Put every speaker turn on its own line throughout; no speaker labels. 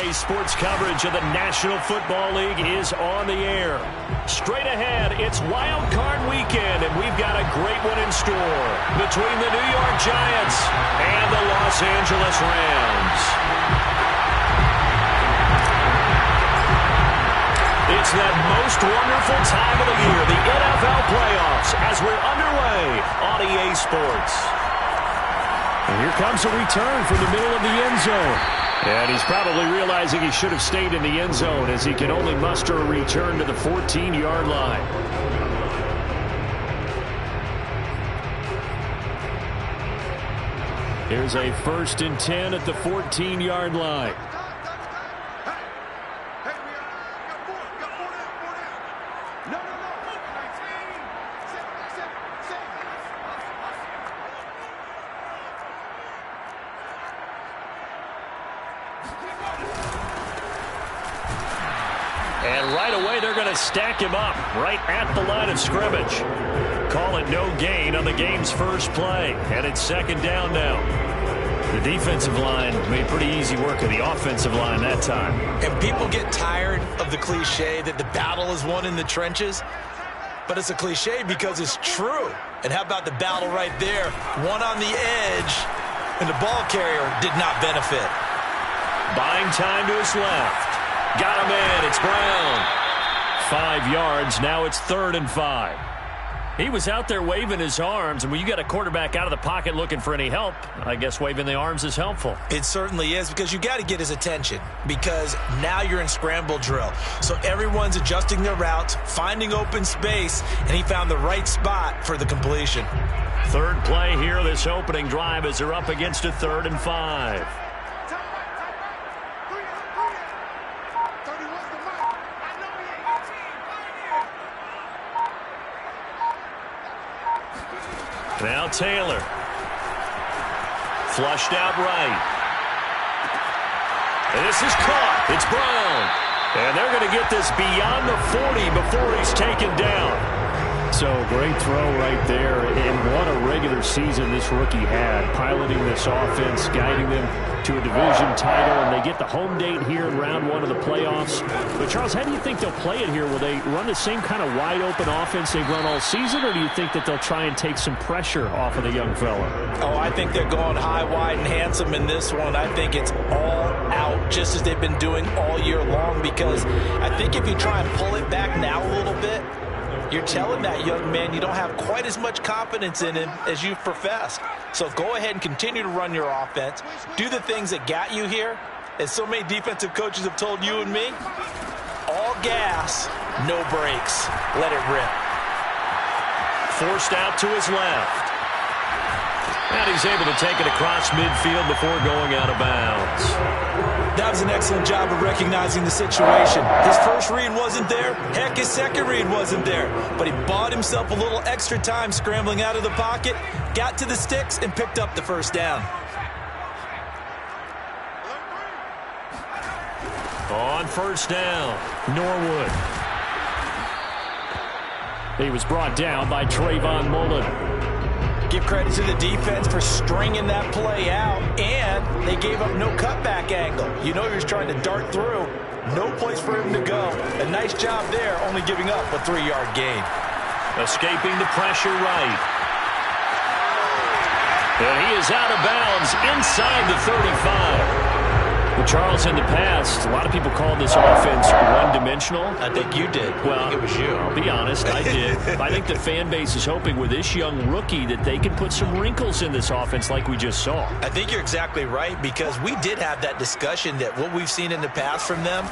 EA Sports coverage of the National Football League is on the air. Straight ahead, it's Wild Card Weekend, and we've got a great one in store between the New York Giants and the Los Angeles Rams. It's that most wonderful time of the year, the NFL playoffs, as we're underway on EA Sports.
And here comes a return from the middle of the end zone.
And he's probably realizing he should have stayed in the end zone as he can only muster a return to the 14-yard line. Here's a 1st and 10 at the 14-yard line. And right away, they're going to stack him up right at the line of scrimmage. Call it no gain on the game's first play. And it's 2nd down now. The defensive line made pretty easy work of the offensive line that time.
And people get tired of the cliche that the battle is won in the trenches. But it's a cliche because it's true. And how about the battle right there? One on the edge, and the ball carrier did not benefit.
Buying time to his left. Got him in. It's Brown. 5 yards. Now it's 3rd and 5. He was out there waving his arms, and when you got a quarterback out of the pocket looking for any help, I guess waving the arms is helpful.
It certainly is, because you got to get his attention, because now you're in scramble drill. So everyone's adjusting their routes, finding open space, and he found the right spot for the completion.
3rd play here, this opening drive, as they're up against a 3rd and 5. Now Taylor. Flushed out right. And this is caught. It's Brown. And they're going to get this beyond the 40 before he's taken down.
So great throw right there. And what a regular season this rookie had. Piloting this offense, guiding them to a division title. And they get the home date here in round 1 of the playoffs. But Charles, how do you think they'll play it here? Will they run the same kind of wide open offense they've run all season? Or do you think that they'll try and take some pressure off of the young fella?
Oh, I think they're going high, wide, and handsome in this one. I think it's all out, just as they've been doing all year long, because I think if you try and pull it back now a little bit, you're telling that young man you don't have quite as much confidence in him as you've professed. So go ahead and continue to run your offense. Do the things that got you here. As so many defensive coaches have told you and me, all gas, no brakes. Let it rip.
Forced out to his left. And he's able to take it across midfield before going out of bounds.
That was an excellent job of recognizing the situation. His first read wasn't there. Heck, his second read wasn't there. But he bought himself a little extra time scrambling out of the pocket, got to the sticks, and picked up the 1st down.
On 1st down, Norwood.
He was brought down by Trayvon Mullen.
Give credit to the defense for stringing that play out, and they gave up no cutback angle. You know he was trying to dart through. No place for him to go. A nice job there, only giving up a 3-yard gain.
Escaping the pressure right. And he is out of bounds inside the 35. Well, Charles, in the past, a lot of people called this offense one-dimensional.
I think you did.
Well,
I think it was you.
I'll be honest, I did. I think the fan base is hoping with this young rookie that they can put some wrinkles in this offense like we just saw.
I think you're exactly right, because we did have that discussion that what we've seen in the past from them,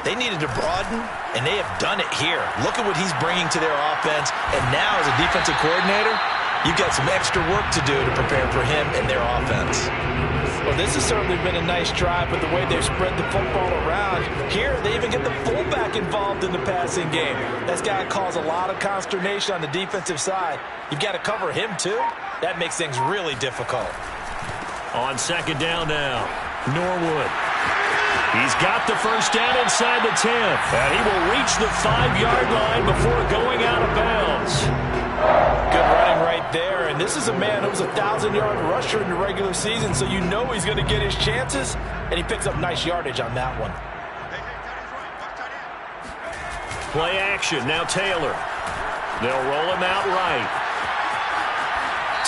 they needed to broaden, and they have done it here. Look at what he's bringing to their offense, and now as a defensive coordinator, you've got some extra work to do to prepare for him and their offense. Well, this has certainly been a nice drive with the way they've spread the football around. Here, they even get the fullback involved in the passing game. That's got to cause a lot of consternation on the defensive side. You've got to cover him, too. That makes things really difficult.
On 2nd down now, Norwood. He's got the 1st down inside the 10th. And he will reach the 5-yard line before going out of bounds.
Good running right there, and And this is a man who was a 1,000-yard rusher in the regular season, so you know he's going to get his chances, and he picks up nice yardage on that one.
Play action, now Taylor. They'll roll him out right.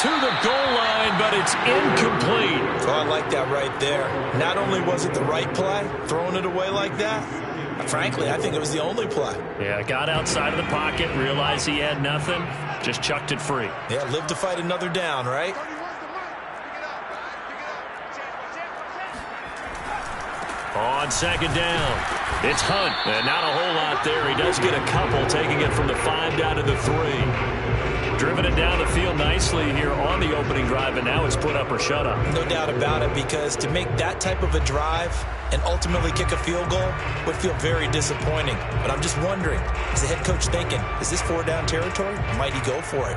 To the goal line, but it's incomplete.
Oh, I like that right there. Not only was it the right play, throwing it away like that, frankly, I think it was the only play.
Yeah, got outside of the pocket, realized he had nothing, just chucked it free.
Yeah, live to fight another down, right?
On second down, it's Hunt. And not a whole lot there. He does get a couple, taking it from the 5 down to the 3. Driven it down the field nicely here on the opening drive, and now it's put up or shut up.
No doubt about it, because to make that type of a drive and ultimately kick a field goal would feel very disappointing. But I'm just wondering, is the head coach thinking, is this 4-down territory? Or might he go for it?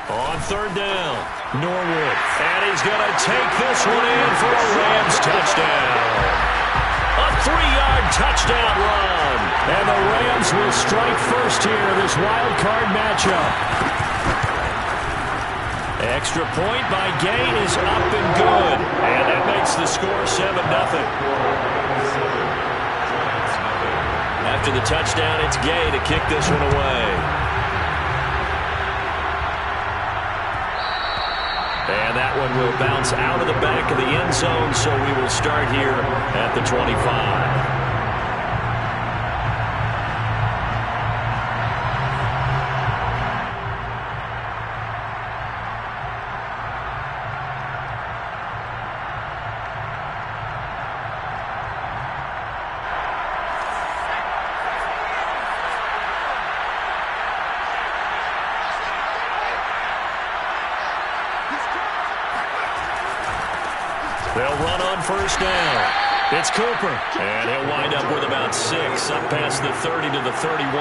On third down, Norwood. And he's going to take this one in for a Rams touchdown. A 3-yard touchdown run. And the Rams will strike first here in this wild card matchup. Extra point by Gay is up and good. And that makes the score 7-0. After the touchdown, it's Gay to kick this one away. And that one will bounce out of the back of the end zone, so we will start here at the 25. They'll run on first down. It's Cooper. And he'll wind up with about 6, up past the 30 to the 31.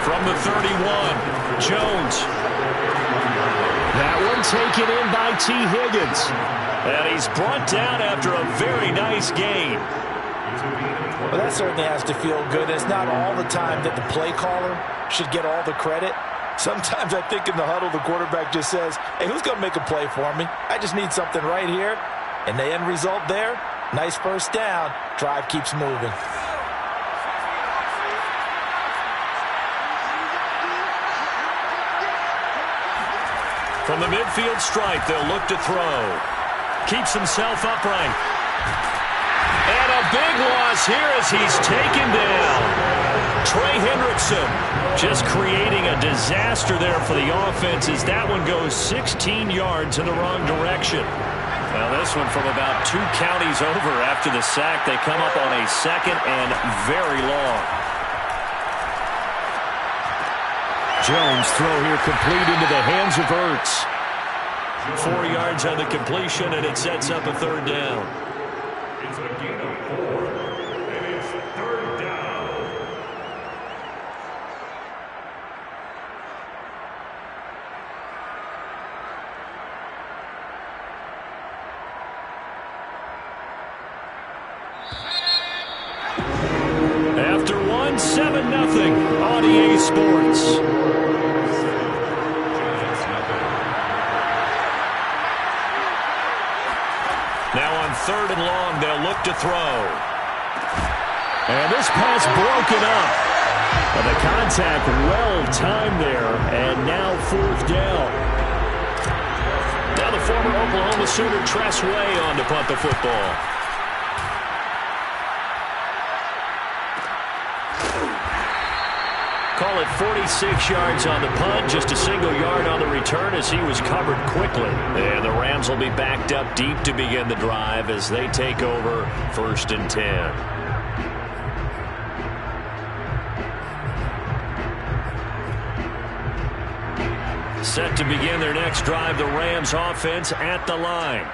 From the 31, Jones.
That one taken in by T. Higgins.
And he's brought down after a very nice gain.
Well, that certainly has to feel good. It's not all the time that the play caller should get all the credit. Sometimes I think in the huddle, the quarterback just says, hey, who's going to make a play for me? I just need something right here. And the end result there, nice first down. Drive keeps moving.
From the midfield stripe, they'll look to throw. Keeps himself upright. And a big loss here as he's taken down. Trey Hendrickson just creating a disaster there for the offense as that one goes 16 yards in the wrong direction. Well, this one from about 2 counties over after the sack. They come up on a second and very long.
Jones throw here complete into the hands of Ertz.
4 yards on the completion, and it sets up a third down.
It's a gain of 4, and it's third down.
After 7-0 on EA Sports. Now on third and long, they'll look to throw.
And this pass broken up. But the contact well timed there, and now fourth down.
Now the former Oklahoma Sooner Tress Way on to punt the football. Call it 46 yards on the punt, just a single yard on the return as he was covered quickly. And the Rams will be backed up deep to begin the drive as they take over 1st and 10. Set to begin their next drive, the Rams offense at the line.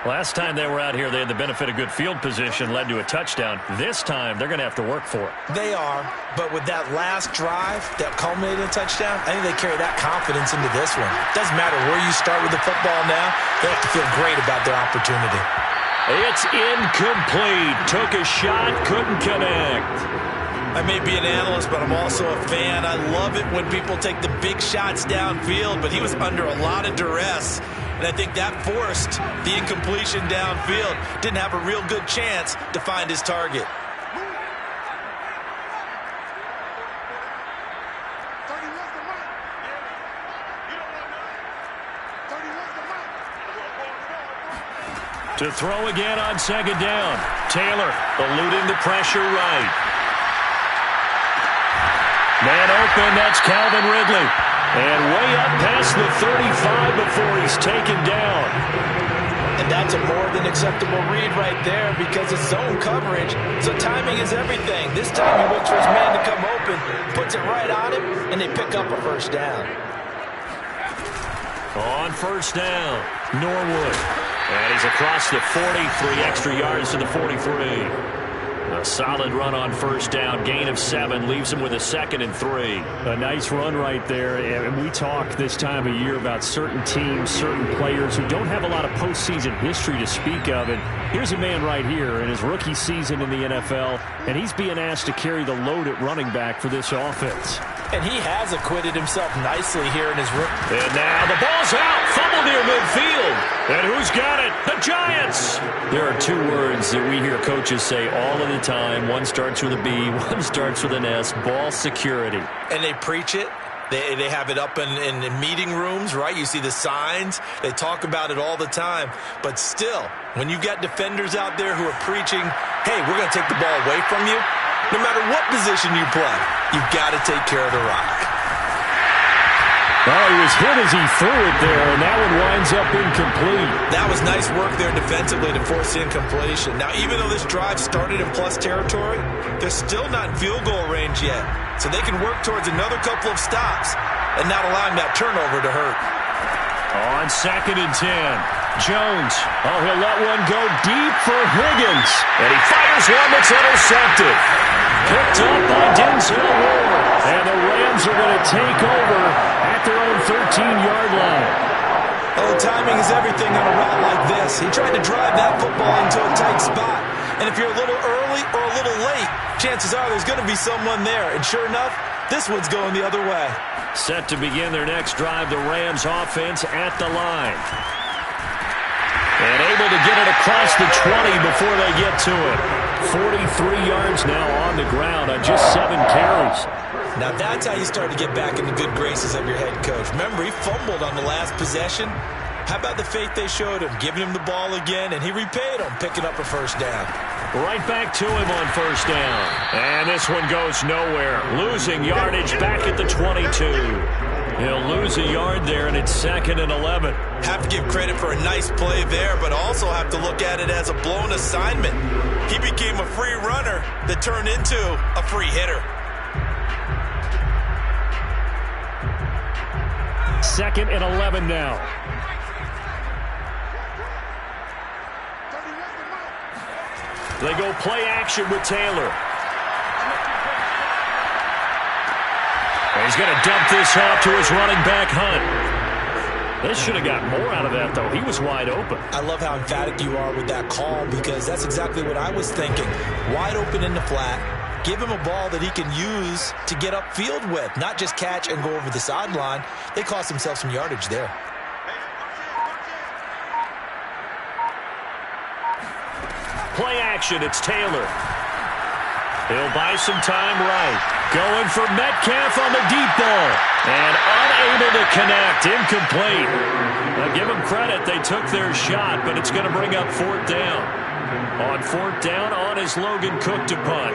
Last time they were out here, they had the benefit of good field position, led to a touchdown. This time, they're going to have to work for it.
They are, but with that last drive that culminated in a touchdown, I think they carry that confidence into this one. Doesn't matter where you start with the football now, they have to feel great about their opportunity.
It's incomplete. Took a shot, couldn't connect.
I may be an analyst, but I'm also a fan. I love it when people take the big shots downfield, but he was under a lot of duress. And I think that forced the incompletion downfield. Didn't have a real good chance to find his target.
To throw again on second down. Taylor eluding the pressure right. Man open, that's Calvin Ridley. And way up past the 35 before he's taken down.
And that's a more than acceptable read right there because it's zone coverage, so timing is everything. This time he waits for his man to come open, puts it right on him, and they pick up a first down.
On first down, Norwood. And he's across the 40, 3 extra yards to the 43. A solid run on first down, gain of 7, leaves him with a 2nd and 3.
A nice run right there, and we talk this time of year about certain teams, certain players who don't have a lot of postseason history to speak of, and here's a man right here in his rookie season in the NFL, and he's being asked to carry the load at running back for this offense.
And he has acquitted himself nicely here in his rookie.
And now the ball's out, fumble near midfield. And who's got it? The Giants! There are 2 words that we hear coaches say all of the time. One starts with a B, one starts with an S, ball security.
And they preach it. They have it up in meeting rooms, right? You see the signs. They talk about it all the time. But still, when you've got defenders out there who are preaching, hey, we're going to take the ball away from you, no matter what position you play, you've got to take care of the rock.
Oh, he was hit as he threw it there, and that one winds up incomplete.
That was nice work there defensively to force the incompletion. Now, even though this drive started in plus territory, they're still not in field goal range yet. So they can work towards another couple of stops and not allowing that turnover to hurt.
On 2nd and 10, Jones. Oh, he'll let one go deep for Higgins. And he fires one that's intercepted. Picked up by Denzel Ward. And the Rams are going to take over at their own 13-yard line.
Oh, timing is everything on a route like this. He tried to drive that football into a tight spot. And if you're a little early or a little late, chances are there's going to be someone there. And sure enough, this one's going the other way.
Set to begin their next drive, the Rams offense at the line. And able to get it across the 20 before they get to it. 43 yards now on the ground on just 7 carries.
Now that's how you start to get back in the good graces of your head coach. Remember, he fumbled on the last possession. How about the faith they showed him, giving him the ball again, and he repaid him, picking up a first down.
Right back to him on first down. And this one goes nowhere. Losing yardage back at the 22. He'll lose a yard there, and it's 2nd and 11.
Have to give credit for a nice play there, but also have to look at it as a blown assignment. He became a free runner that turned into a free hitter.
2nd and 11 now.
They go play action with Taylor. And he's going to dump this off to his running back, Hunt. This should have got more out of that, though. He was wide open.
I love how emphatic you are with that call because that's exactly what I was thinking. Wide open in the flat. Give him a ball that he can use to get upfield with, not just catch and go over the sideline. They cost themselves some yardage there.
Play action, it's Taylor. He'll buy some time right. Going for Metcalf on the deep ball. And unable to connect, incomplete. Now give them credit, they took their shot, but it's going to bring up 4th down. On 4th down, on is Logan Cook to punt.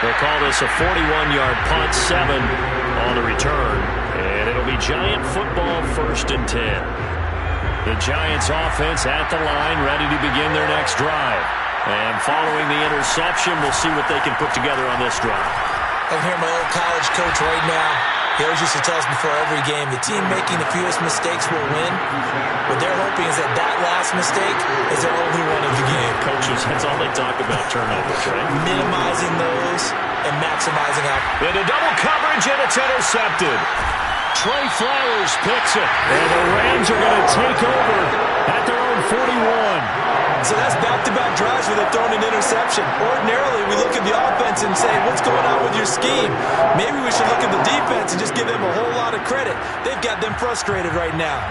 They'll call this a 41-yard punt, 7 on the return. And it'll be Giant football, 1st and 10. The Giants offense at the line, ready to begin their next drive. And following the interception, we'll see what they can put together on this drive.
I can hear my old college coach right now. He always used to tell us before every game, the team making the fewest mistakes will win. What they're hoping is that that last mistake is their only one of the game.
Coaches, that's all they talk about, turnovers, right?
Minimizing those and maximizing out.
Into double coverage, and it's intercepted. Trey Flowers picks it. And the Rams are going to take over at their own 41.
So that's back-to-back drives where they've thrown an interception. Ordinarily, we look at the offense and say, what's going on with your scheme? Maybe we should look at the defense and just give them a whole lot of credit. They've got them frustrated right now.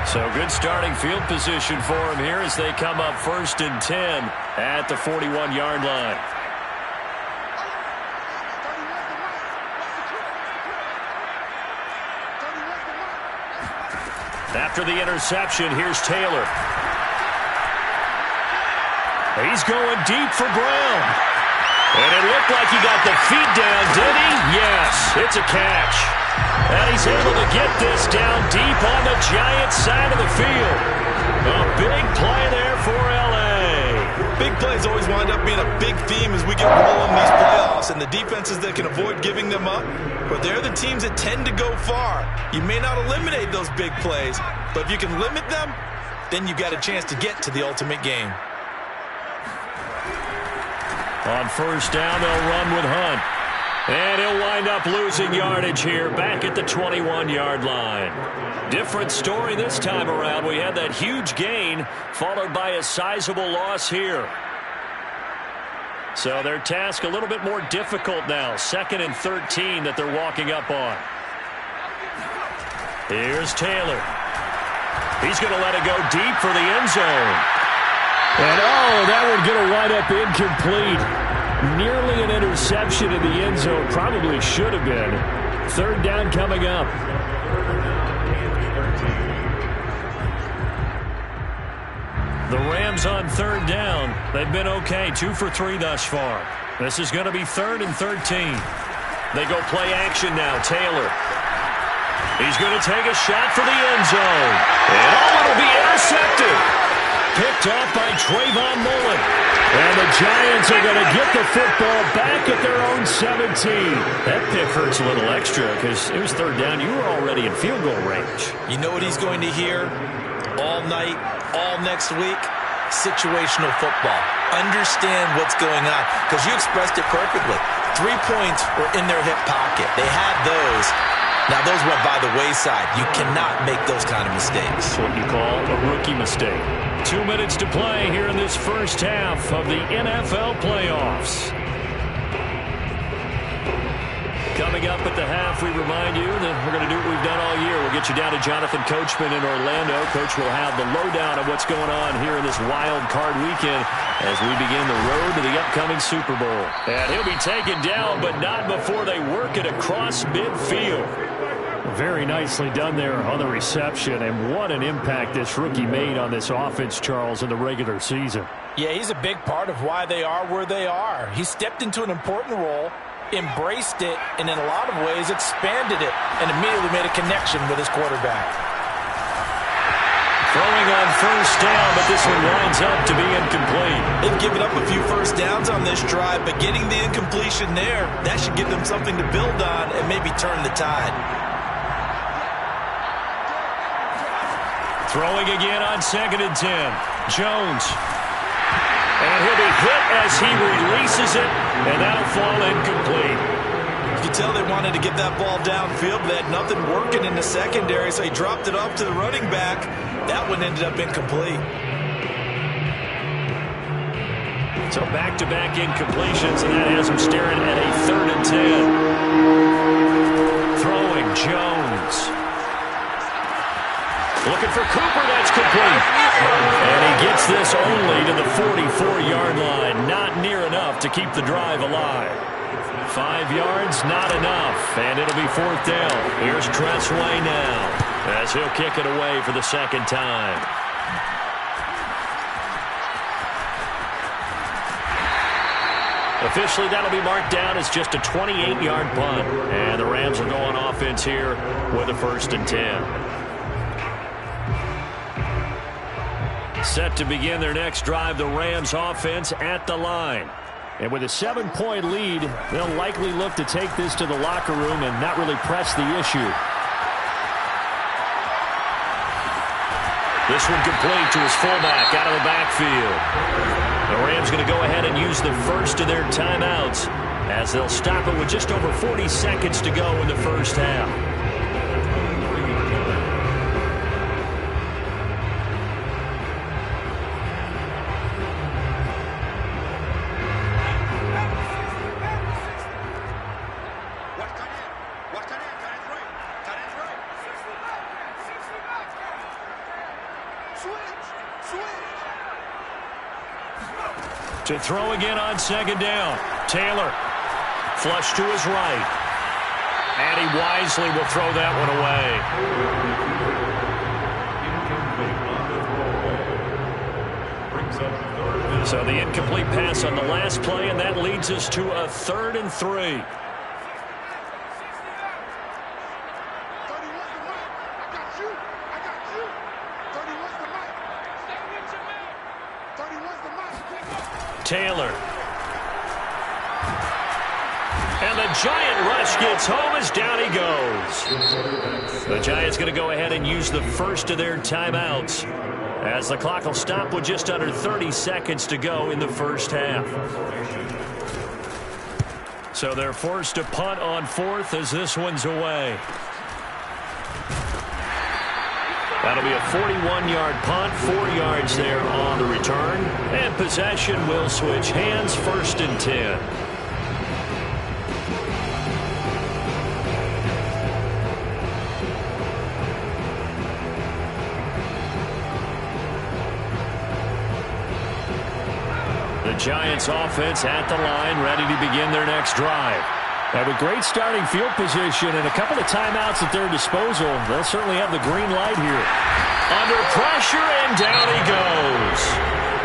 So good starting field position for them here as they come up 1st and 10 at the 41-yard line. After the interception, here's Taylor. He's going deep for Brown. And it looked like he got the feet down, did he? Yes, it's a catch. And he's able to get this down deep on the Giants side of the field. A big play there for L.A.
Big plays always wind up being a big theme as we get rolling these playoffs, and the defenses that can avoid giving them up, but they're the teams that tend to go far. You may not eliminate those big plays, but if you can limit them, then you've got a chance to get to the ultimate game.
On 1st down, they'll run with Hunt. And he'll wind up losing yardage here back at the 21-yard line. Different story this time around. We had that huge gain followed by a sizable loss here. So their task a little bit more difficult now. 2nd and 13 that they're walking up on. Here's Taylor. He's going to let it go deep for the end zone.
And that one's going to wind up incomplete. Nearly an interception in the end zone. Probably should have been. 3rd down coming up.
The Rams on 3rd down. They've been okay. 2 for 3 thus far. This is going to be 3rd and 13. They go play action now. Taylor. He's going to take a shot for the end zone. And it'll be intercepted. Picked off by Trayvon Mullen.
And the Giants are going to get the football back at their own 17.
That pick hurts a little extra because it was 3rd down. You were already in field goal range.
You know what he's going to hear all night, all next week? Situational football. Understand what's going on, because you expressed it perfectly. 3 points were in their hip pocket. They had those. Now, those went by the wayside. You cannot make those kind of mistakes.
That's what you call a rookie mistake. 2 minutes to play here in this first half of the NFL playoffs. Coming up at the half, we remind you that we're going to do what we've done all year. We'll get you down to Jonathan Coachman in Orlando. Coach will have the lowdown of what's going on here in this wild card weekend as we begin the road to the upcoming Super Bowl. And he'll be taken down, but not before they work it across midfield.
Very nicely done there on the reception, and what an impact this rookie made on this offense, Charles, in the regular season.
Yeah, he's a big part of why they are where they are. He stepped into an important role, embraced it, and in a lot of ways expanded it, and immediately made a connection with his quarterback.
Throwing on 1st down, but this one winds up to be incomplete.
They've given up a few 1st downs on this drive, but getting the incompletion there, that should give them something to build on and maybe turn the tide.
Throwing again on 2nd and 10. Jones. And he'll be hit as he releases it, and that'll fall incomplete.
You could tell they wanted to get that ball downfield, but they had nothing working in the secondary, so he dropped it off to the running back. That one ended up incomplete.
So back-to-back incompletions, and that has him staring at a 3rd and 10. Throwing Jones. Looking for Cooper, that's complete. And he gets this only to the 44-yard line. Not near enough to keep the drive alive. 5 yards, not enough. And it'll be 4th down. Here's Tressway now as he'll kick it away for the 2nd time. Officially, that'll be marked down as just a 28-yard punt. And the Rams will go on offense here with a 1st and 10. Set to begin their next drive, the Rams offense at the line.
And with a 7-point lead, they'll likely look to take this to the locker room and not really press the issue.
This one complete to his fullback out of the backfield. The Rams going to go ahead and use the first of their timeouts as they'll stop it with just over 40 seconds to go in the first half. To throw again on second down. Taylor. Flush to his right. And he wisely will throw that one away. So the incomplete pass on the last play, and that leads us to a 3rd and 3. Taylor. And the Giant rush gets home as down he goes. The Giants going to go ahead and use the first of their timeouts as the clock will stop with just under 30 seconds to go in the first half. So they're forced to punt on 4th as this one's away. That'll be a 41-yard punt, 4 yards there on the return. And possession will switch hands, 1st and 10. The Giants offense at the line, ready to begin their next drive. Have a great starting field position and a couple of timeouts at their disposal. They'll certainly have the green light here. Under pressure, and down he goes.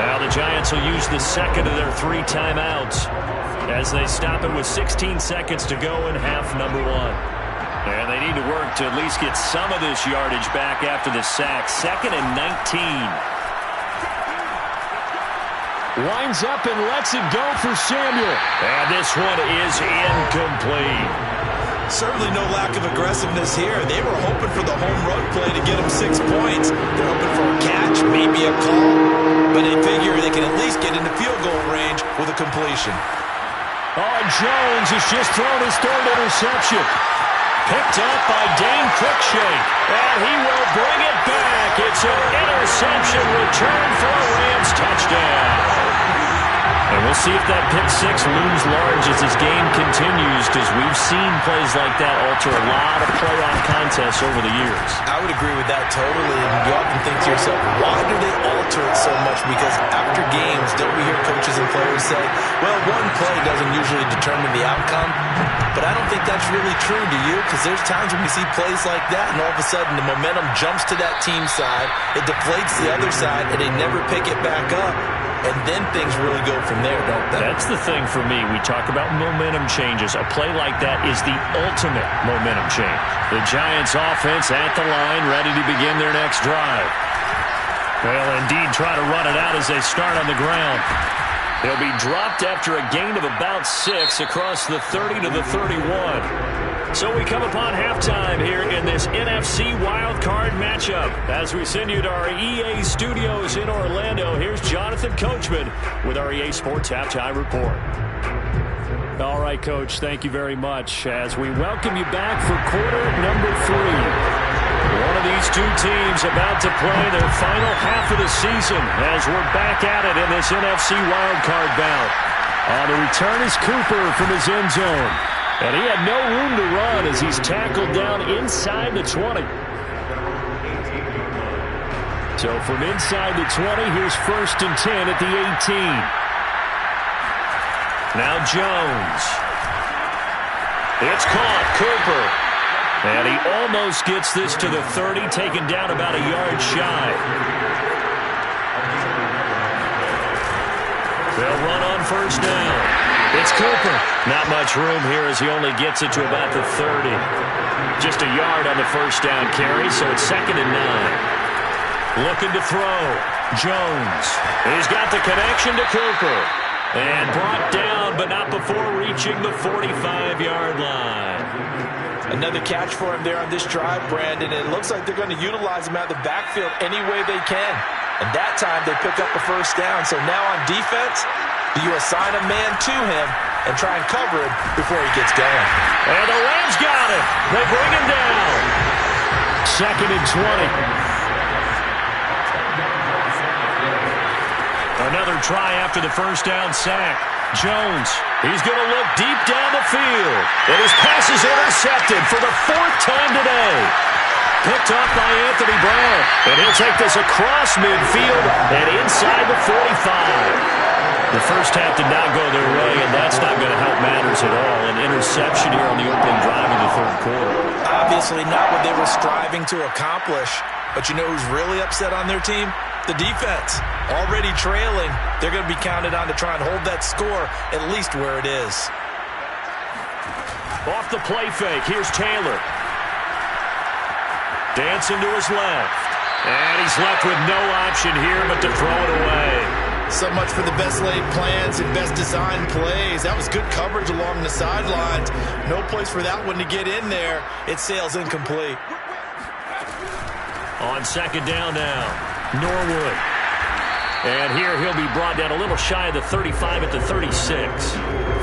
Now the Giants will use the second of their 3 timeouts as they stop it with 16 seconds to go in half number 1. And they need to work to at least get some of this yardage back after the sack. 2nd and 19.
Winds up and lets it go for Samuel.
And this one is incomplete.
Certainly no lack of aggressiveness here. They were hoping for the home run play to get them 6 points. They're hoping for a catch, maybe a call. But they figure they can at least get into field goal range with a completion.
Oh, Jones has just thrown his 3rd interception.
Picked up by Dane Cruikshank. And he will bring it back. It's an interception return for a Rams touchdown. And we'll see if that pick 6 looms large as this game continues, because we've seen plays like that alter a lot of playoff contests over the years.
I would agree with that totally. And you often think to yourself, why do they alter it so much? Because after games, don't we hear coaches and players say, well, one play doesn't usually determine the outcome. But I don't think that's really true, do you? Because there's times when we see plays like that, and all of a sudden the momentum jumps to that team side, it deflates the other side, and they never pick it back up. And then things really go from there, don't they?
That's the thing for me. We talk about momentum changes. A play like that is the ultimate momentum change. The Giants offense at the line, ready to begin their next drive. They'll indeed try to run it out as they start on the ground. They'll be dropped after a gain of about 6 across the 30 to the 31. So we come upon halftime here in this NFC wildcard matchup. As we send you to our EA studios in Orlando, here's Jonathan Coachman with our EA Sports Halftime Report.
All right, Coach, thank you very much as we welcome you back for quarter number 3.
One of these two teams about to play their final half of the season as we're back at it in this NFC wildcard bout.
On the return is Cooper from his end zone. And he had no room to run as he's tackled down inside the 20. So from inside the 20, here's 1st and 10 at the 18.
Now Jones. It's caught. Cooper. And he almost gets this to the 30, taken down about a yard shy. They'll run on 1st down. It's Cooper. Not much room here as he only gets it to about the 30. Just a yard on the 1st down carry, so it's 2nd and 9. Looking to throw. Jones. He's got the connection to Cooper. And brought down, but not before reaching the 45-yard line.
Another catch for him there on this drive, Brandon. It looks like they're going to utilize him out of the backfield any way they can. And that time they pick up a first down. So now on defense, you assign a man to him and try and cover him before he gets going.
And the Rams got him. They bring him down.
2nd and 20.
Another try after the first down sack. Jones, he's going to look deep down the field. And his pass is intercepted for the 4th time today. Picked off by Anthony Brown. And he'll take this across midfield and inside the 45. The first half did not go their way, and that's not going to help matters at all. An interception here on the opening drive of the 3rd quarter.
Obviously not what they were striving to accomplish. But you know who's really upset on their team? The defense. Already trailing. They're going to be counted on to try and hold that score at least where it is.
Off the play fake. Here's Taylor. Dancing to his left. And he's left with no option here but to throw it away.
So much for the best laid plans and best designed plays. That was good coverage along the sidelines. No place for that one to get in there. It sails incomplete.
On 2nd down now, Norwood. And here he'll be brought down a little shy of the 35 at the 36.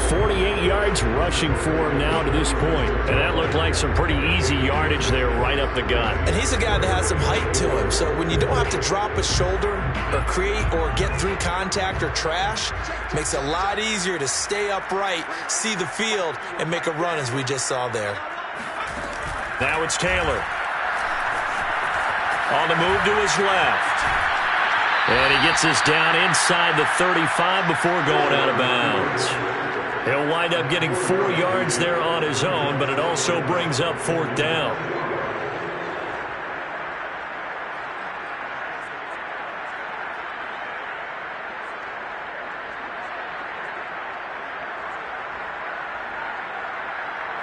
48 yards rushing for him now to this point.
And that looked like some pretty easy yardage there right up the gut.
And he's a guy that has some height to him. So when you don't have to drop a shoulder or create or get through contact or trash, it makes it a lot easier to stay upright, see the field, and make a run as we just saw there.
Now it's Taylor. On the move to his left. And he gets this down inside the 35 before going out of bounds. He'll wind up getting 4 yards there on his own, but it also brings up 4th down.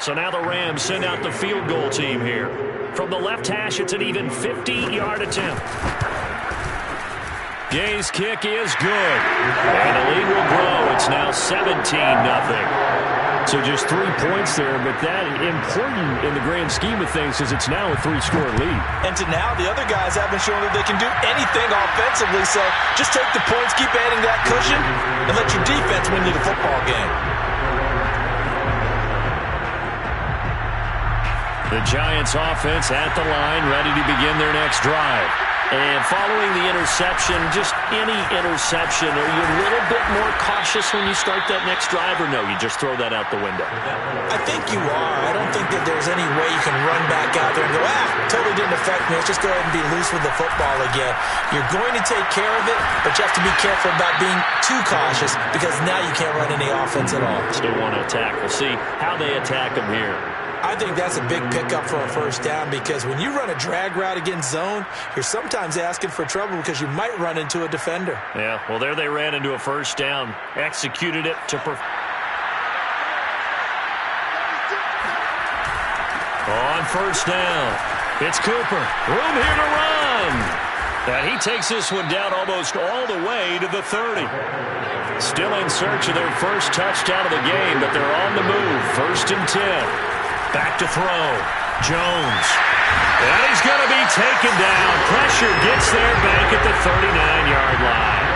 So now the Rams send out the field goal team here. From the left hash, it's an even 50-yard attempt. Gay's kick is good. And the lead will grow. It's now 17-0.
So just 3 points there, but that important in the grand scheme of things because it's now a 3-score lead.
And to now, the other guys haven't shown that they can do anything offensively, so just take the points, keep adding that cushion, and let your defense win you the football game.
The Giants offense at the line, ready to begin their next drive. And following the interception, just any interception, are you a little bit more cautious when you start that next drive, or no, you just throw that out the window?
I think you are. I don't think that there's any way you can run back out there and go, totally didn't affect me. Let's just go ahead and be loose with the football again. You're going to take care of it, but you have to be careful about being too cautious because now you can't run any offense at all.
Still want to attack. We'll see how they attack them here.
I think that's a big pickup for a first down because when you run a drag route against zone, you're sometimes asking for trouble because you might run into a defender.
Yeah, well, there they ran into a first down, executed it to on first down. It's Cooper. Room here to run. And he takes this one down almost all the way to the 30. Still in search of their first touchdown of the game, but they're on the move. 1st and 10. Back to throw. Jones. And he's going to be taken down. Pressure gets there back at the 39-yard line.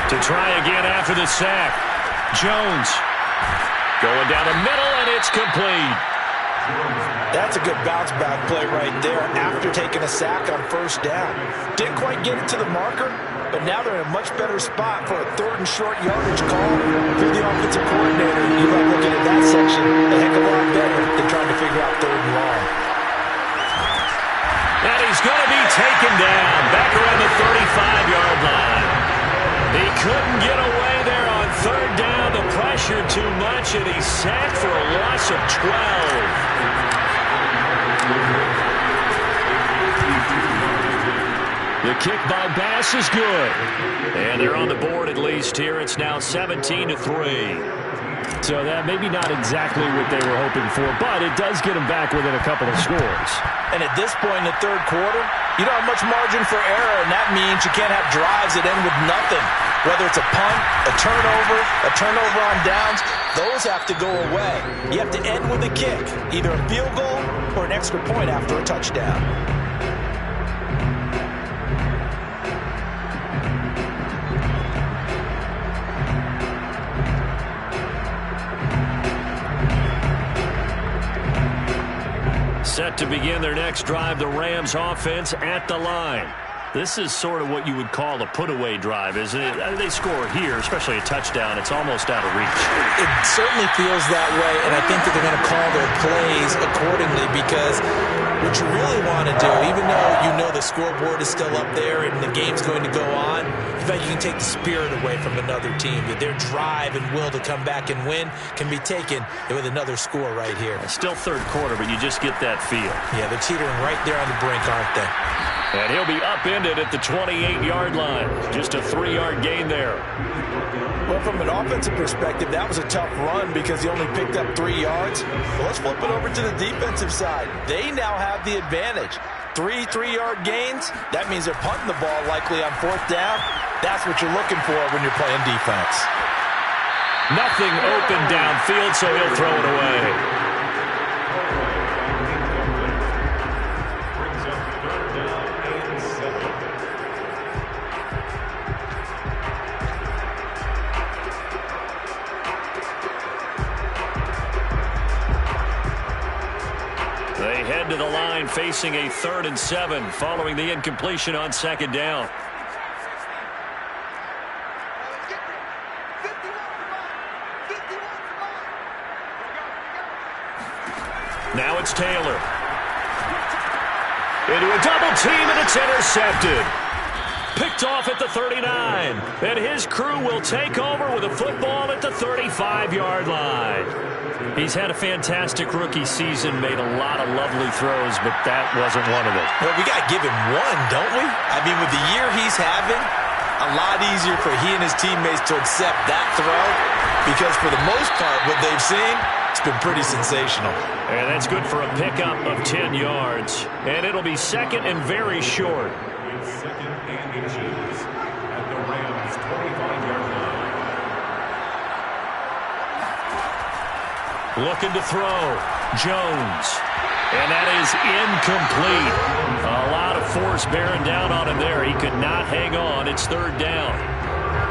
To try again after the sack. Jones. Going down the middle, and it's complete.
That's a good bounce-back play right there after taking a sack on first down. Didn't quite get it to the marker, but now they're in a much better spot for a 3rd and short yardage call. If you're the offensive coordinator, you like looking at that section a heck of a lot better than trying to figure out 3rd and long.
And he's going to be taken down back around the 35-yard line. He couldn't get away there on 3rd down. The pressure too much, and he's sacked for a loss of 12. The kick by Bass is good. And they're on the board at least here. It's now 17-3.
So that maybe not exactly what they were hoping for, but it does get them back within a couple of scores.
And at this point in the third quarter, you don't have much margin for error, and that means you can't have drives that end with nothing. Whether it's a punt, a turnover on downs, those have to go away. You have to end with a kick, either a field goal or an extra point after a touchdown.
Set to begin their next drive, the Rams offense at the line. This is sort of what you would call a put-away drive, isn't it? They score here, especially a touchdown. It's almost out of reach.
It certainly feels that way, and I think that they're going to call their plays accordingly because what you really want to do, even though you know the scoreboard is still up there and the game's going to go on, in fact, you can take the spirit away from another team. That their drive and will to come back and win can be taken with another score right here.
Still third quarter, but you just get that feel.
Yeah, they're teetering right there on the brink, aren't they?
And he'll be upended at the 28-yard line. Just a 3-yard gain there.
Well, from an offensive perspective, that was a tough run because he only picked up 3 yards. Well, let's flip it over to the defensive side. They now have the advantage. 3 3-yard gains. That means they're punting the ball likely on 4th down. That's what you're looking for when you're playing defense.
Nothing open downfield, so he'll throw it away. They head to the line facing a 3rd and 7 following the incompletion on 2nd down. Now it's Taylor. Into a double team, and it's intercepted. Picked off at the 39. And his crew will take over with a football at the 35-yard line. He's had a fantastic rookie season, made a lot of lovely throws, but that wasn't one of them.
Well, we got to give him one, don't we? I mean, with the year he's having, a lot easier for he and his teammates to accept that throw because for the most part, what they've seen, it's been pretty sensational.
And that's good for a pickup of 10 yards. And it'll be 2nd and very short.
It's 2nd and inches at the Rams' 25-yard line.
Looking to throw. Jones. And that is incomplete. A lot of force bearing down on him there. He could not hang on. It's 3rd down.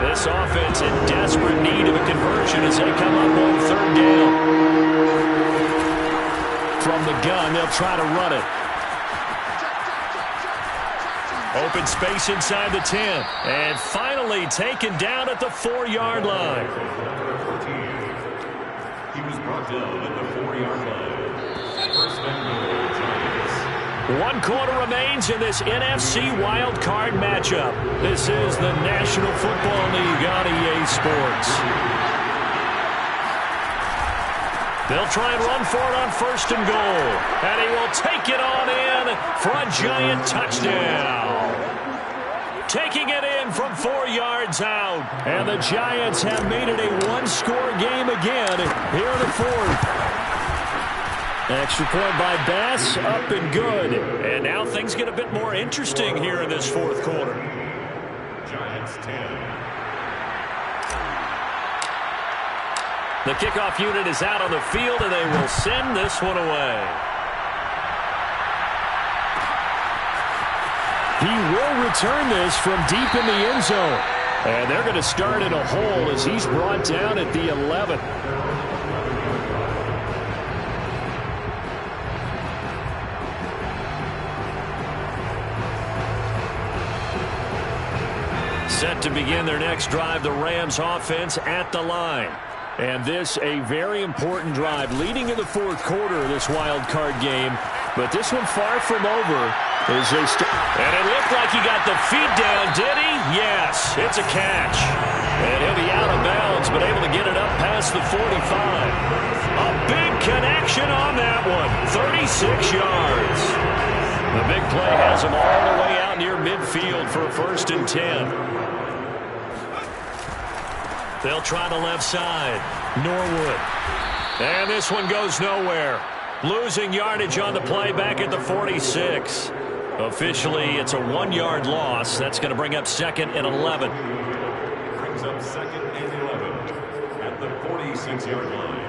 This offense in desperate need of a conversion as they come up on 3rd down. From the gun, they'll try to run it. Open space inside the 10. And finally taken down at the 4-yard line.
He was brought down at the 4-yard line. 1st and goal, Giants.
1 quarter remains in this NFC wild card matchup. This is the National Football League on EA Sports. They'll try and run for it on 1st and goal. And he will take it on in for a Giant touchdown. Taking it in from 4 yards out. And the Giants have made it a 1-score game again here in the 4th. Extra point by Bass, up and good. And now things get a bit more interesting here in this 4th quarter.
Giants 10.
The kickoff unit is out on the field, and they will send this one away. He will return this from deep in the end zone. And they're going to start in a hole as he's brought down at the 11. Set to begin their next drive, the Rams offense at the line. And this a very important drive leading in the 4th quarter of this wild card game. But this one far from over as they and it looked like he got the feet down, did he? Yes, it's a catch. And he'll be out of bounds, but able to get it up past the 45. A big connection on that one, 36 yards. The big play has him all the way out near midfield for a 1st and 10. They'll try the left side. Norwood. And this one goes nowhere. Losing yardage on the play back at the 46. Officially, it's a 1-yard loss. That's going to bring up 2nd and 11.
Brings up 2nd and 11 at the 46-yard line.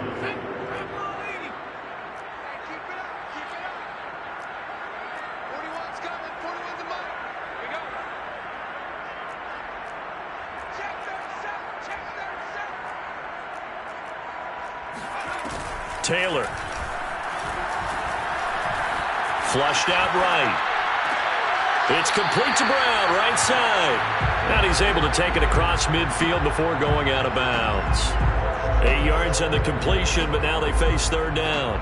Taylor. Flushed out right. It's complete to Brown, right side. And he's able to take it across midfield before going out of bounds. 8 yards on the completion, but now they face 3rd down.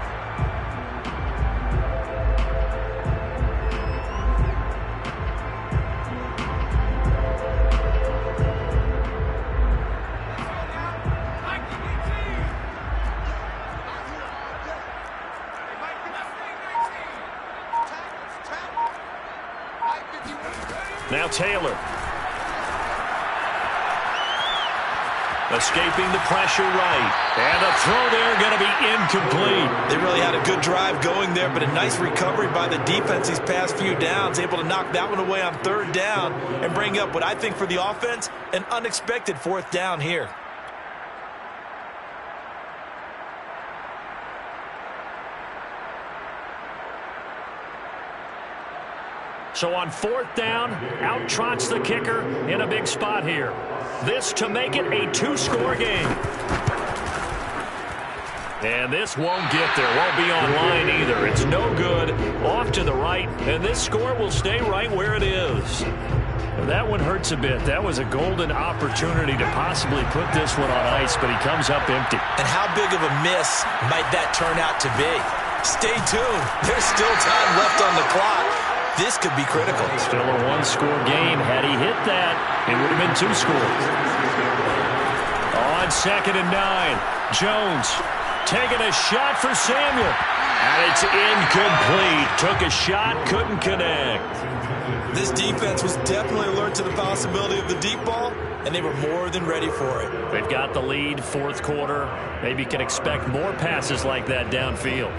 Now Taylor. Escaping the pressure right. And a throw there going to be incomplete.
They really had a good drive going there, but a nice recovery by the defense these past few downs. Able to knock that one away on 3rd down and bring up what I think for the offense, an unexpected 4th down here.
So on 4th down, out trots the kicker in a big spot here. This to make it a 2-score game. And this won't get there. Won't be online either. It's no good. Off to the right. And this score will stay right where it is. That one hurts a bit. That was a golden opportunity to possibly put this one on ice, but he comes up empty.
And how big of a miss might that turn out to be? Stay tuned. There's still time left on the clock. This could be critical.
Still a 1-score game. Had he hit that, it would have been 2 scores. On 2nd and 9, Jones taking a shot for Samuel. And it's incomplete. Took a shot, couldn't connect.
This defense was definitely alert to the possibility of the deep ball, and they were more than ready for it.
They've got the lead, 4th quarter. Maybe can expect more passes like that downfield.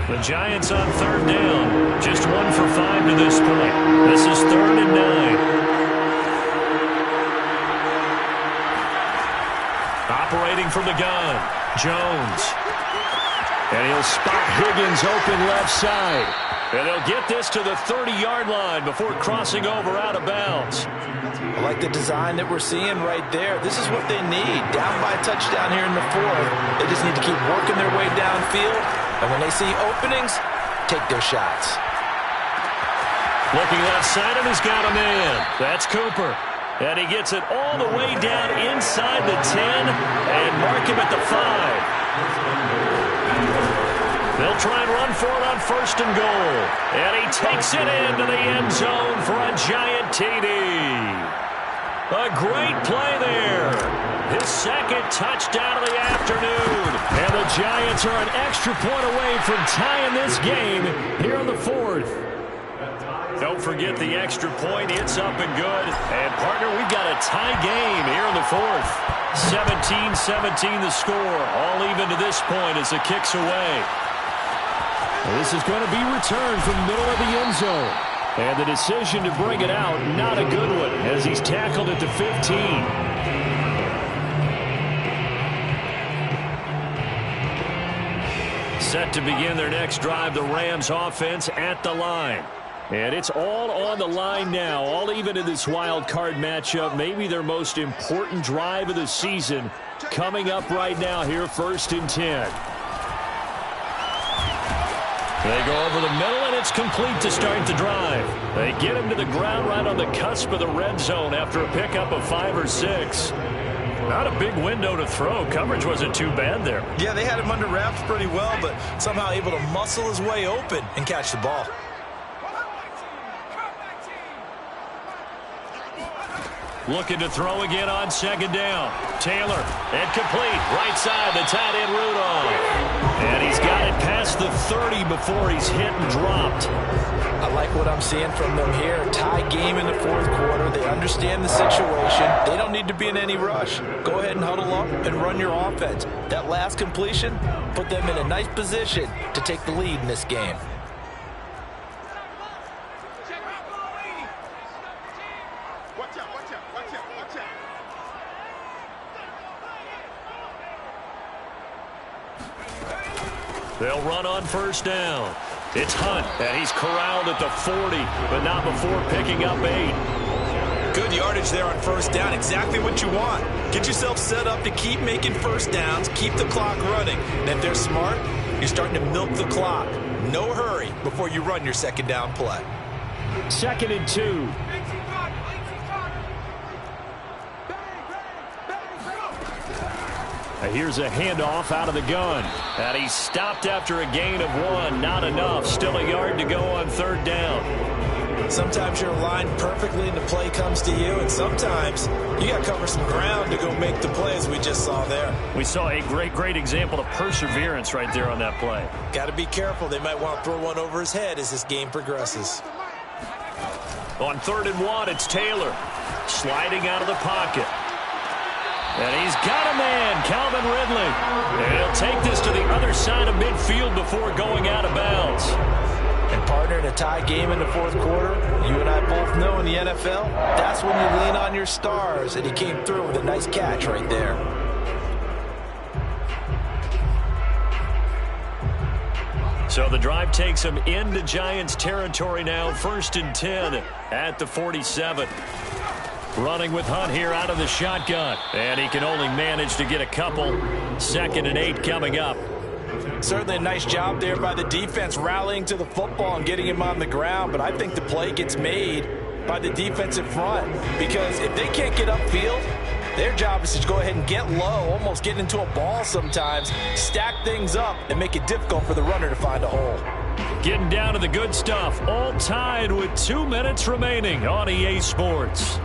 The Giants on 3rd down. Just 1 for 5 to this point. This is 3rd and 9. Operating from the gun. Jones. And he'll spot Higgins open left side. And they'll get this to the 30-yard line before crossing over out of bounds.
I like the design that we're seeing right there. This is what they need. Down by a touchdown here in the 4th. They just need to keep working their way downfield. And when they see openings, take their shots.
Looking left side, and he's got a man. That's Cooper. And he gets it all the way down inside the 10 and mark him at the 5. They'll try and run for it on 1st and goal. And he takes it into the end zone for a giant TD. A great play there. His 2nd touchdown of the afternoon. And the Giants are an extra point away from tying this game here in the 4th. Don't forget the extra point. It's up and good. And, partner, we've got a tie game here in the 4th. 17-17 the score. All even to this point as the kick's away.
This is going to be returned from the middle of the end zone. And the decision to bring it out, not a good one, as he's tackled at the 15.
Set to begin their next drive, the Rams offense at the line. And it's all on the line now, all even in this wild card matchup. Maybe their most important drive of the season coming up right now here, 1st and 10. They go over the middle, and it's complete to start the drive. They get him to the ground right on the cusp of the red zone after a pickup of 5 or 6. Not a big window to throw. Coverage wasn't too bad there.
Yeah, they had him under wraps pretty well, but somehow able to muscle his way open and catch the ball.
Looking to throw again on second down. Taylor, incomplete. Right side, the tight end Rudolph. And he's got it past the 30 before he's hit and dropped.
I like what I'm seeing from them here. Tie game in the fourth quarter. They understand the situation. They don't need to be in any rush. Go ahead and huddle up and run your offense. That last completion put them in a nice position to take the lead in this game.
They'll run on first down. It's Hunt, and he's corralled at the 40, but not before picking up 8.
Good yardage there on first down. Exactly what you want. Get yourself set up to keep making first downs, keep the clock running. And if they're smart, you're starting to milk the clock. No hurry before you run your second down play.
2nd and 2. Here's a handoff out of the gun.
And he's stopped after a gain of 1. Not enough. Still a yard to go on third down.
Sometimes you're aligned perfectly and the play comes to you, and sometimes you got to cover some ground to go make the play, as we just saw there.
We saw a great example of perseverance right there on that play.
Got to be careful. They might want to throw one over his head as this game progresses.
On 3rd and 1, it's Taylor sliding out of the pocket. And he's got a man, Calvin Ridley. And he'll take this to the other side of midfield before going out of bounds.
And partner, in a tie game in the fourth quarter, you and I both know in the NFL, that's when you lean on your stars. And he came through with a nice catch right there.
So the drive takes him into Giants territory now. 1st and 10 at the 47. Running with Hunt here out of the shotgun. And he can only manage to get a couple. 2nd and 8 coming up.
Certainly a nice job there by the defense, rallying to the football and getting him on the ground. But I think the play gets made by the defensive front. Because if they can't get upfield, their job is to go ahead and get low, almost get into a ball sometimes, stack things up, and make it difficult for the runner to find a hole.
Getting down to the good stuff. All tied with 2 minutes remaining on EA Sports.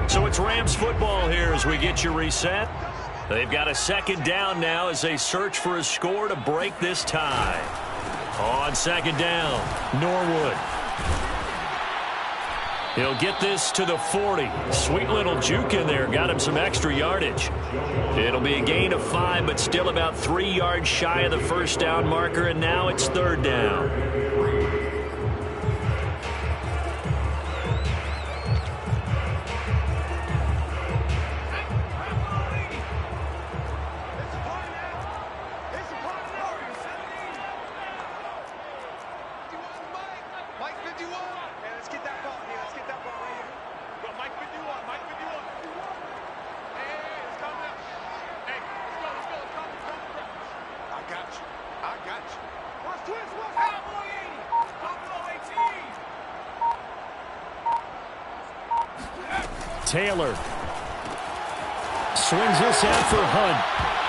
So it's Rams football here as we get you reset. They've got a 2nd down now as they search for a score to break this tie. On 2nd down, Norwood. He'll get this to the 40. Sweet little juke in there. Got him some extra yardage. It'll be a gain of 5, but still about 3 yards shy of the first down marker, and now it's 3rd down. Taylor swings this out for Hunt.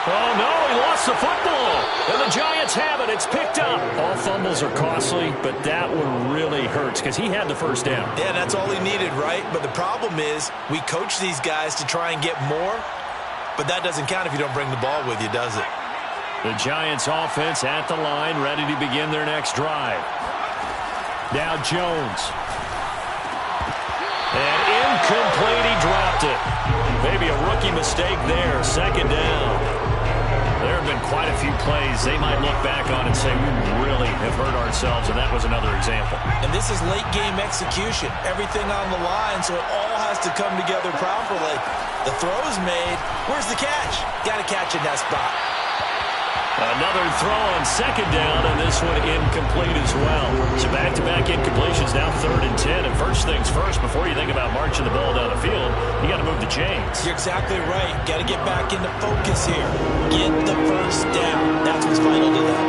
Oh, no, he lost the football. And the Giants have it. It's picked up. All fumbles are costly, but that one really hurts because he had the first down.
Yeah, that's all he needed, right? But the problem is we coach these guys to try and get more, but that doesn't count if you don't bring the ball with you, does it?
The Giants offense at the line, ready to begin their next drive. Now Jones. And incomplete, he dropped it. Maybe a rookie mistake there. 2nd down. There have been quite a few plays they might look back on and say, we really have hurt ourselves, and that was another example.
And this is late game execution. Everything on the line, so it all has to come together properly. The throw's made. Where's the catch? Got to catch in that spot.
Another throw on 2nd down, and this one incomplete as well. So back-to-back incompletions, now 3rd and 10. And first things first, before you think about marching the ball down the field, you got to move the chains.
You're exactly right. Got to get back into focus here. Get the first down. That's what's vital to them.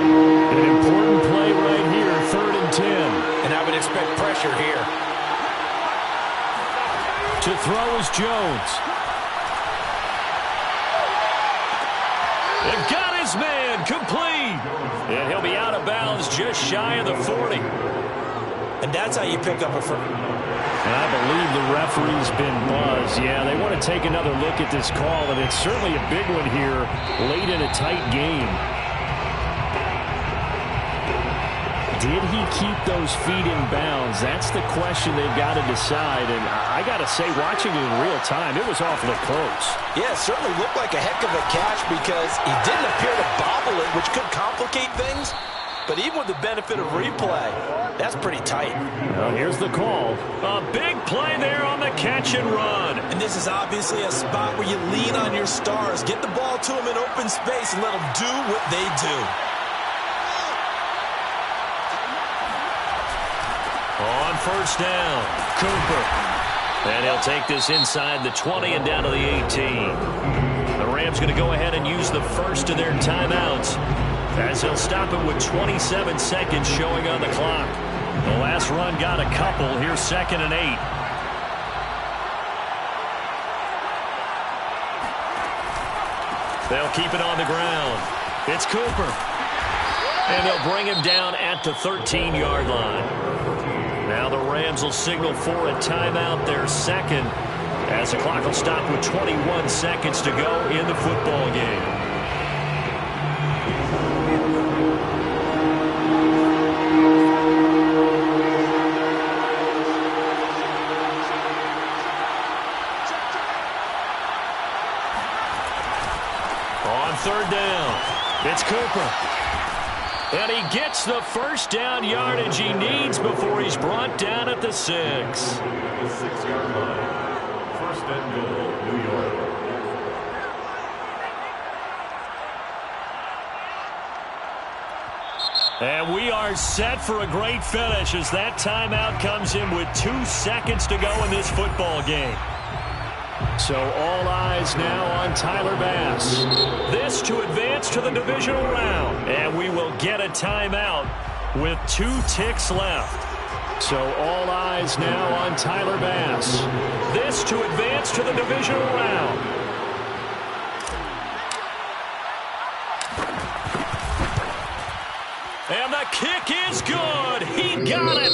An important play right here, 3rd and 10.
And I would expect pressure here.
To throw is Jones.
They've got his his man, complete. And he'll be out of bounds just shy of the 40.
And that's how you pick up a first.
And I believe the referee's been buzzed. Yeah, they want to take another look at this call, and it's certainly a big one here late in a tight game. Did he keep those feet in bounds? That's the question they've got to decide. And I got to say, watching it in real time, it was awfully close.
Yeah, it certainly looked like a heck of a catch because he didn't appear to bobble it, which could complicate things. But even with the benefit of replay, that's pretty tight.
Well, here's the call.
A big play there on the catch and run.
And this is obviously a spot where you lean on your stars. Get the ball to them in open space and let them do what they do.
On first down, Cooper. And he'll take this inside the 20 and down to the 18. The Rams going to go ahead and use the first of their timeouts, as he'll stop it with 27 seconds showing on the clock. The last run got a couple. Here's 2nd and 8. They'll keep it on the ground. It's Cooper. And they'll bring him down at the 13-yard line. Now the Rams will signal for a timeout, their second, as the clock will stop with 21 seconds to go in the football game. On third down, it's Cooper. And he gets the first down yardage he needs before he's brought down at the 6.
The 6-yard line. 1st and goal, New York.
And we are set for a great finish as that timeout comes in with 2 seconds to go in this football game.
So all eyes now on Tyler Bass.
This to advance to the divisional round. And we will get a timeout with 2 ticks left.
So all eyes now on Tyler Bass.
This to advance to the divisional round. And the kick is good. He got it.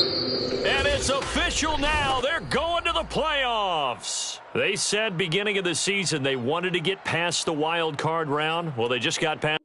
And it's official now. They're going to the playoffs. They said beginning of the season they wanted to get past the wild card round. Well, they just got past